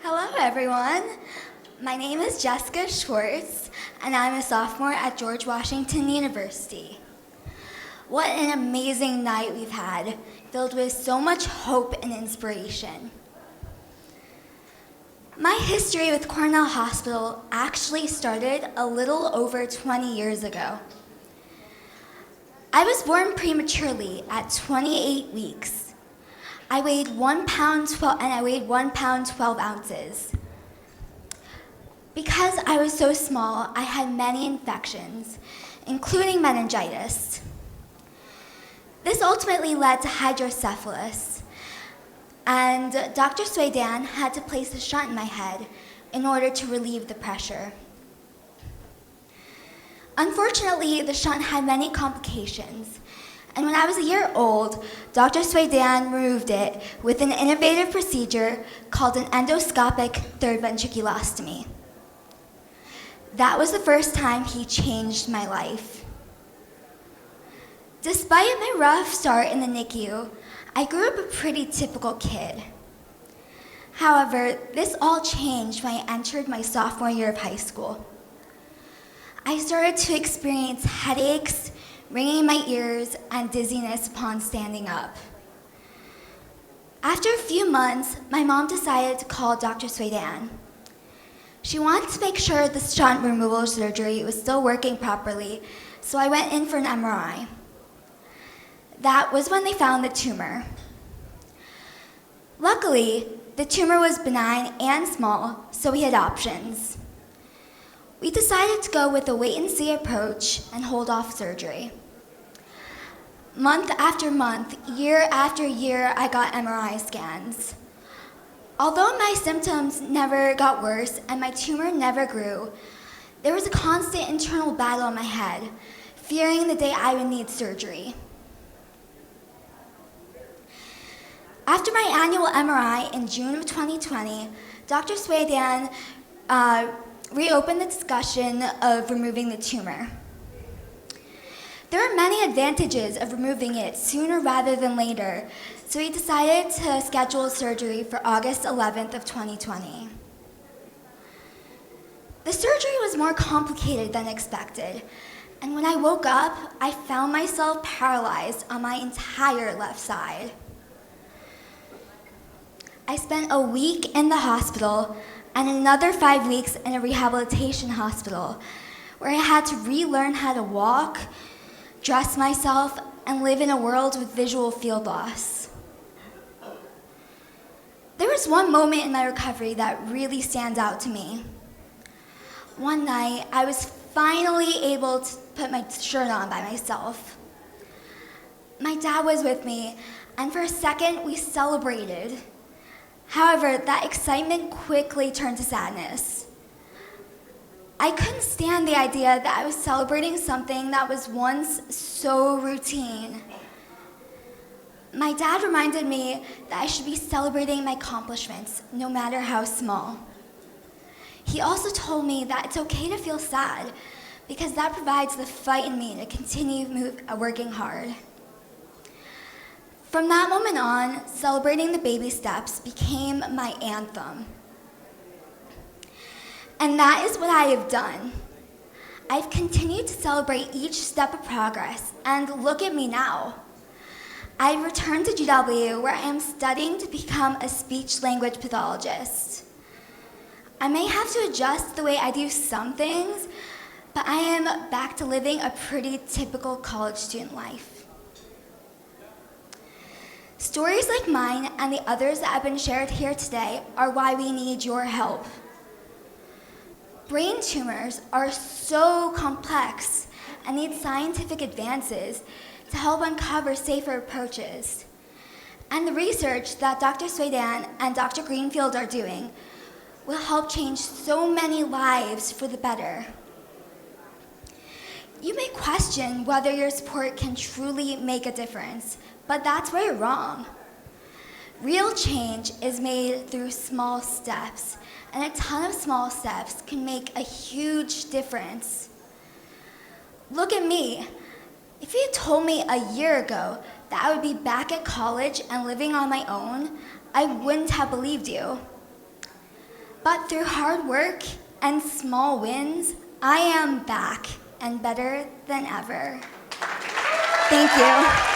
Hello, everyone. My name is Jessica Schwartz, and I'm a sophomore at George Washington University. What an amazing night we've had, filled with so much hope and inspiration. My history with Cornell Hospital actually started a little over 20 years ago. I was born prematurely at 28 weeks. I weighed 1 pound 12 ounces. Because I was so small, I had many infections, including meningitis. This ultimately led to hydrocephalus, and Dr. Swaydan had to place a shunt in my head in order to relieve the pressure. Unfortunately, the shunt had many complications, and when I was a year old, Dr. Swaydan removed it with an innovative procedure called an endoscopic third ventriculostomy. That was the first time he changed my life. Despite my rough start in the NICU, I grew up a pretty typical kid. However, this all changed when I entered my sophomore year of high school. I started to experience headaches, ringing in my ears, and dizziness upon standing up. After a few months, my mom decided to call Dr. Swaydan. She wanted to make sure the shunt removal surgery was still working properly, so I went in for an MRI. That was when they found the tumor. Luckily, the tumor was benign and small, so we had options. We decided to go with a wait-and-see approach and hold off surgery. Month after month, year after year, I got MRI scans. Although my symptoms never got worse and my tumor never grew, there was a constant internal battle in my head, fearing the day I would need surgery. After my annual MRI in June of 2020, Dr. Swaydan reopened the discussion of removing the tumor. There are many advantages of removing it sooner rather than later, so we decided to schedule surgery for August 11th of 2020. The surgery was more complicated than expected, and when I woke up, I found myself paralyzed on my entire left side. I spent a week in the hospital and another 5 weeks in a rehabilitation hospital, where I had to relearn how to walk, dress myself, and live in a world with visual field loss. There was one moment in my recovery that really stands out to me. One night, I was finally able to put my shirt on by myself. My dad was with me, and for a second, we celebrated. However, that excitement quickly turned to sadness. I couldn't stand the idea that I was celebrating something that was once so routine. My dad reminded me that I should be celebrating my accomplishments, no matter how small. He also told me that it's okay to feel sad, because that provides the fight in me to continue working hard. From that moment on, celebrating the baby steps became my anthem. And that is what I have done. I've continued to celebrate each step of progress, and look at me now. I returned to GW, where I am studying to become a speech-language pathologist. I may have to adjust the way I do some things, but I am back to living a pretty typical college student life. Stories like mine and the others that have been shared here today are why we need your help. Brain tumors are so complex and need scientific advances to help uncover safer approaches. And the research that Dr. Swaydan and Dr. Greenfield are doing will help change so many lives for the better. You may question whether your support can truly make a difference, but that's where you're wrong. Real change is made through small steps, and a ton of small steps can make a huge difference. Look at me. If you had told me a year ago that I would be back at college and living on my own, I wouldn't have believed you. But through hard work and small wins, I am back and better than ever. Thank you.